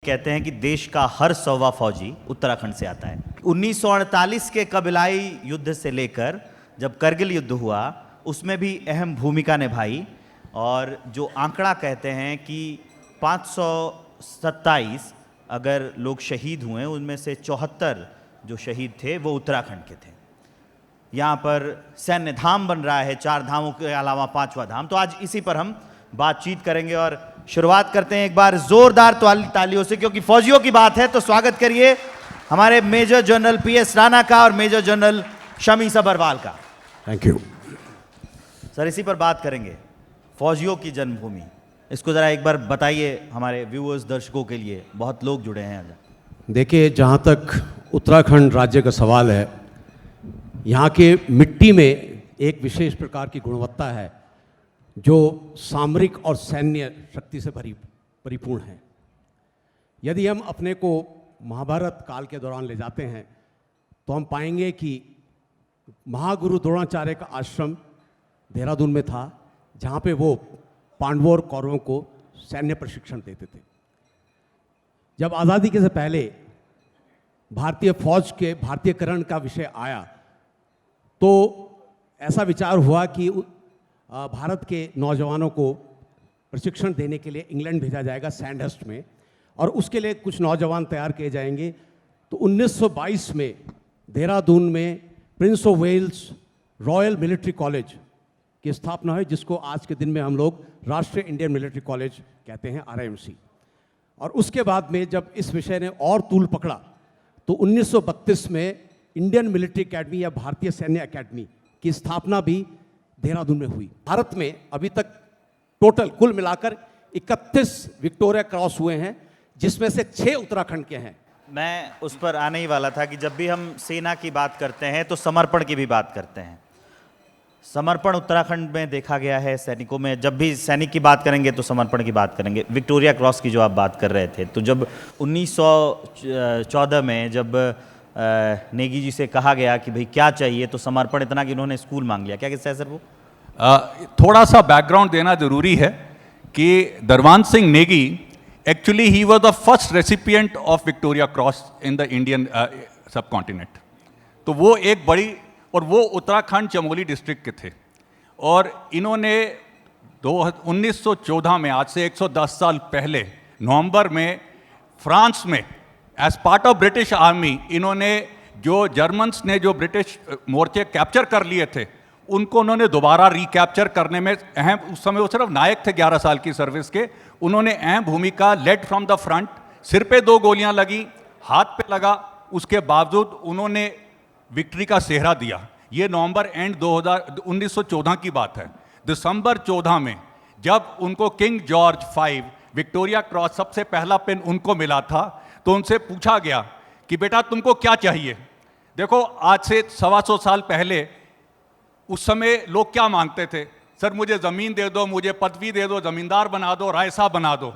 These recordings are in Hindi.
कहते हैं कि देश का हर 100वां फौजी उत्तराखंड से आता है। 1948 के कबीलाई युद्ध से लेकर जब करगिल युद्ध हुआ उसमें भी अहम भूमिका निभाई और जो आंकड़ा कहते हैं कि 527 अगर लोग शहीद हुए उनमें से 74 जो शहीद थे वो उत्तराखंड के थे। यहाँ पर सैन्य धाम बन रहा है, 4 धामों के अलावा 5वां धाम। तो आज इसी पर हम बातचीत करेंगे और शुरुआत करते हैं एक बार जोरदार तालियों से, क्योंकि फौजियों की बात है। तो स्वागत करिए हमारे मेजर जनरल पीएस राणा का और मेजर जनरल शमी सबरवाल का। थैंक यू सर, इसी पर बात करेंगे, फौजियों की जन्मभूमि। इसको जरा एक बार बताइए हमारे व्यूअर्स दर्शकों के लिए, बहुत लोग जुड़े हैं। देखिए, जहाँ तक उत्तराखंड राज्य का सवाल है, यहाँ के मिट्टी में एक विशेष प्रकार की गुणवत्ता है जो सामरिक और सैन्य शक्ति से परिपूर्ण है। यदि हम अपने को महाभारत काल के दौरान ले जाते हैं तो हम पाएंगे कि महागुरु द्रोणाचार्य का आश्रम देहरादून में था, जहाँ पे वो पांडवों और कौरवों को सैन्य प्रशिक्षण देते थे। जब आज़ादी के से पहले भारतीय फौज के भारतीयकरण का विषय आया तो ऐसा विचार हुआ कि भारत के नौजवानों को प्रशिक्षण देने के लिए इंग्लैंड भेजा जाएगा सैंडहर्स्ट में, और उसके लिए कुछ नौजवान तैयार किए जाएंगे। तो 1922 में देहरादून में Prince of Wales Royal Military College की स्थापना हुई, जिसको आज के दिन में हम लोग राष्ट्रीय इंडियन मिलिट्री कॉलेज कहते हैं, RIMC। और उसके बाद में जब इस विषय ने और तूल पकड़ा तो 1932 में इंडियन मिलिट्री अकेडमी या भारतीय सैन्य अकेडमी की स्थापना भी देहरादून में हुई। भारत में अभी तक टोटल कुल मिलाकर 31 विक्टोरिया क्रॉस हुए हैं, जिसमें से 6 उत्तराखंड के हैं। मैं उस पर आने ही वाला था कि जब भी हम सेना की बात करते हैं तो समर्पण की भी बात करते हैं। समर्पण उत्तराखंड में देखा गया है सैनिकों में। जब भी सैनिक की बात करेंगे तो समर्पण की बात करेंगे। विक्टोरिया क्रॉस की जो आप बात कर रहे थे, तो जब 1914 में जब नेगी जी से कहा गया कि भाई क्या चाहिए, तो समर्पण इतना कि उन्होंने स्कूल मांग लिया। क्या किस्सा है सर वो? थोड़ा सा बैकग्राउंड देना जरूरी है कि Darwan Singh Negi actually he was the first recipient of Victoria cross in the Indian subcontinent. तो वो एक बड़ी, और वो उत्तराखंड चमोली डिस्ट्रिक्ट के थे। और इन्होंने 1914 में, आज से 110 साल पहले, नवंबर में फ्रांस में as part of British army, इन्होंने जो जर्मन्स ने जो ब्रिटिश मोर्चे कैप्चर कर लिए थे उनको उन्होंने दोबारा रिकैप्चर करने में अहम, उस समय वो सिर्फ नायक थे 11 साल की सर्विस के, उन्होंने अहम भूमिका, लेड फ्रॉम द फ्रंट। सिर पे 2 गोलियां लगी, हाथ पे लगा, उसके बावजूद उन्होंने विक्ट्री का सेहरा दिया। ये नवंबर एंड 1914 की बात है। दिसंबर 14 में जब उनको किंग जॉर्ज 5 विक्टोरिया क्रॉस सबसे पहला पेन उनको मिला था, तो उनसे पूछा गया कि बेटा तुमको क्या चाहिए। देखो, आज से 125 साल पहले उस समय लोग क्या मांगते थे? सर मुझे ज़मीन दे दो, मुझे पदवी दे दो, ज़मींदार बना दो, रायसा बना दो।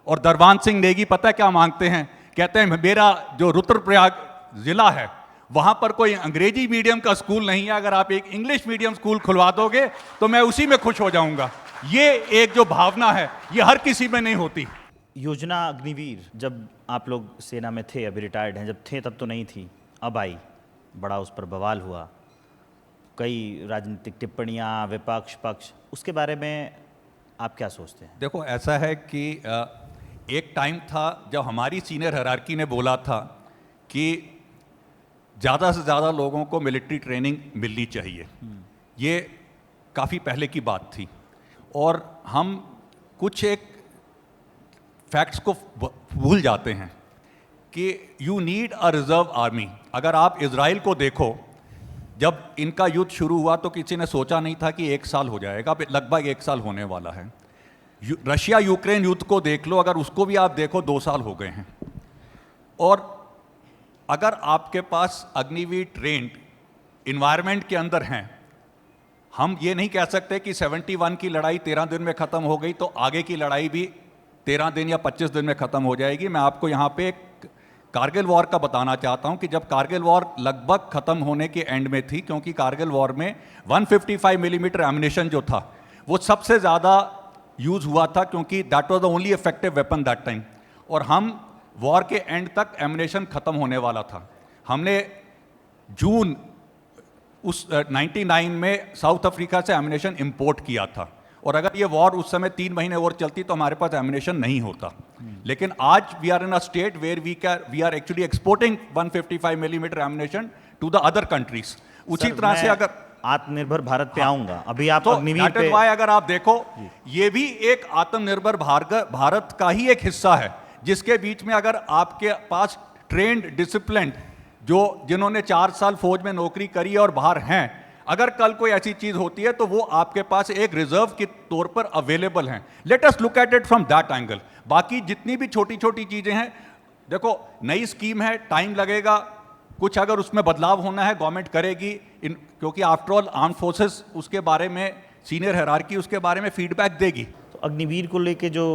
और दरबान सिंह नेगी पता है क्या मांगते हैं? कहते हैं मेरा जो रुद्रप्रयाग ज़िला है वहाँ पर कोई अंग्रेजी मीडियम का स्कूल नहीं है, अगर आप एक इंग्लिश मीडियम स्कूल खुलवा दोगे तो मैं उसी में खुश हो जाऊँगा। ये एक जो भावना है ये हर किसी में नहीं होती। योजना अग्निवीर, जब आप लोग सेना में थे, अभी रिटायर्ड हैं, जब थे तब तो नहीं थी, अब आई, बड़ा उस पर बवाल हुआ, कई राजनीतिक टिप्पणियां, विपक्ष पक्ष, उसके बारे में आप क्या सोचते हैं? देखो, ऐसा है कि एक टाइम था जब हमारी सीनियर हायरार्की ने बोला था कि ज़्यादा से ज़्यादा लोगों को मिलिट्री ट्रेनिंग मिलनी चाहिए। ये काफ़ी पहले की बात थी, और हम कुछ एक फैक्ट्स को भूल जाते हैं कि you need a reserve army. अगर आप इजराइल को देखो, जब इनका युद्ध शुरू हुआ तो किसी ने सोचा नहीं था कि 1 साल हो जाएगा, लगभग 1 साल होने वाला है। रशिया यूक्रेन युद्ध को देख लो, अगर उसको भी आप देखो 2 साल हो गए हैं। और अगर आपके पास अग्निवीर ट्रेंड इन्वायरमेंट के अंदर हैं, हम ये नहीं कह सकते कि 71 की लड़ाई 13 दिन में ख़त्म हो गई तो आगे की लड़ाई भी 13 दिन या 25 दिन में ख़त्म हो जाएगी। मैं आपको यहाँ पे एक कारगिल वॉर का बताना चाहता हूँ कि जब कारगिल वॉर लगभग ख़त्म होने के एंड में थी, क्योंकि कारगिल वॉर में 155 मिलीमीटर एम्यूनेशन जो था वो सबसे ज़्यादा यूज़ हुआ था, क्योंकि that was the only effective weapon that time. और हम वॉर के एंड तक एमिनेशन खत्म होने वाला था। हमने जून उस 99 में साउथ अफ्रीका से एमिनेशन इंपोर्ट किया था, और अगर ये वॉर उस समय 3 महीने और चलती तो हमारे पास एमिनेशन नहीं होता। लेकिन आज we are in a state where we are actually exporting 155 millimetre ammunition to the other countries. उसी तरह से अगर आत्मनिर्भर भारत पे आऊंगा, अभी आप तो अग्निवीर पे अगर आप देखो, ये भी एक आत्मनिर्भर भारत का ही एक हिस्सा है, जिसके बीच में अगर आपके पास ट्रेंड डिसिप्लिन जिन्होंने 4 साल फौज में नौकरी करी है और बाहर हैं, अगर कल कोई ऐसी चीज होती है तो वो आपके पास एक रिजर्व के तौर पर अवेलेबल हैं। Let us look at it from that angle. बाकी जितनी भी छोटी छोटी चीजें हैं, देखो नई स्कीम है, टाइम लगेगा, कुछ अगर उसमें बदलाव होना है गवर्नमेंट करेगी, क्योंकि आफ्टर ऑल आर्म फोर्सेस उसके बारे में सीनियर हायरार्की उसके बारे में फीडबैक देगी। तो अग्निवीर को लेके जो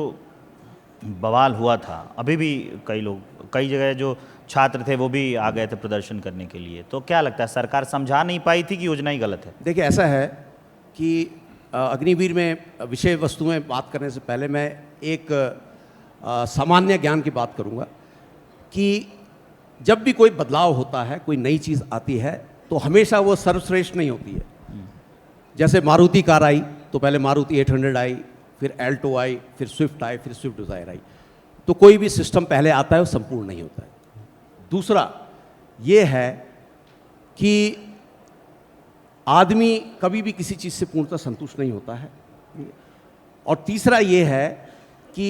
बवाल हुआ था, अभी भी कई जगह जो छात्र थे वो भी आ गए थे प्रदर्शन करने के लिए, तो क्या लगता है सरकार समझा नहीं पाई थी कि योजना ही गलत है? देखिए, ऐसा है कि अग्निवीर में विषय वस्तु में बात करने से पहले मैं एक सामान्य ज्ञान की बात करूंगा कि जब भी कोई बदलाव होता है, कोई नई चीज़ आती है, तो हमेशा वो सर्वश्रेष्ठ नहीं होती है। जैसे मारुति कार आई तो पहले मारुति 800 आई, फिर एल्टो आई, फिर स्विफ्ट आई, फिर स्विफ्ट डिज़ायर आई। तो कोई भी सिस्टम पहले आता है वो संपूर्ण नहीं होता है। दूसरा ये है कि आदमी कभी भी किसी चीज़ से पूर्णतः संतुष्ट नहीं होता है। और तीसरा ये है कि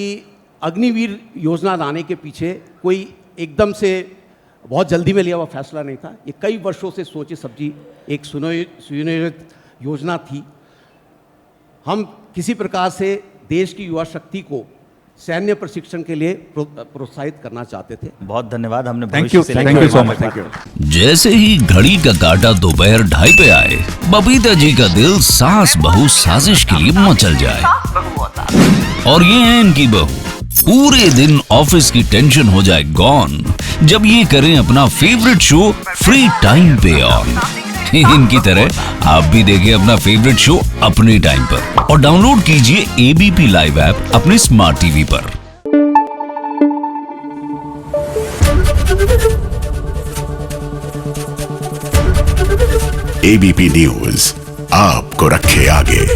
अग्निवीर योजना लाने के पीछे कोई एकदम से बहुत जल्दी में लिया हुआ फैसला नहीं था। ये कई वर्षों से सोची समझी एक सुनियोजित योजना थी। हम किसी प्रकार से देश की युवा शक्ति को सैन्य प्रशिक्षण के लिए प्रोत्साहित करना चाहते थे। बहुत धन्यवाद। हमने thank you so much. Thank you. जैसे ही घड़ी का काटा दोपहर 2:30 पे आए, बबीता जी का दिल सास बहू साजिश के लिए मचल जाए। और ये है इनकी बहू, पूरे दिन ऑफिस की टेंशन हो जाए गॉन जब ये करें अपना फेवरेट शो फ्री टाइम पे ऑन। इनकी तरह आप भी देखें अपना फेवरेट शो अपने टाइम पर और डाउनलोड कीजिए एबीपी लाइव ऐप अपने स्मार्ट टीवी पर। एबीपी न्यूज आपको रखे आगे।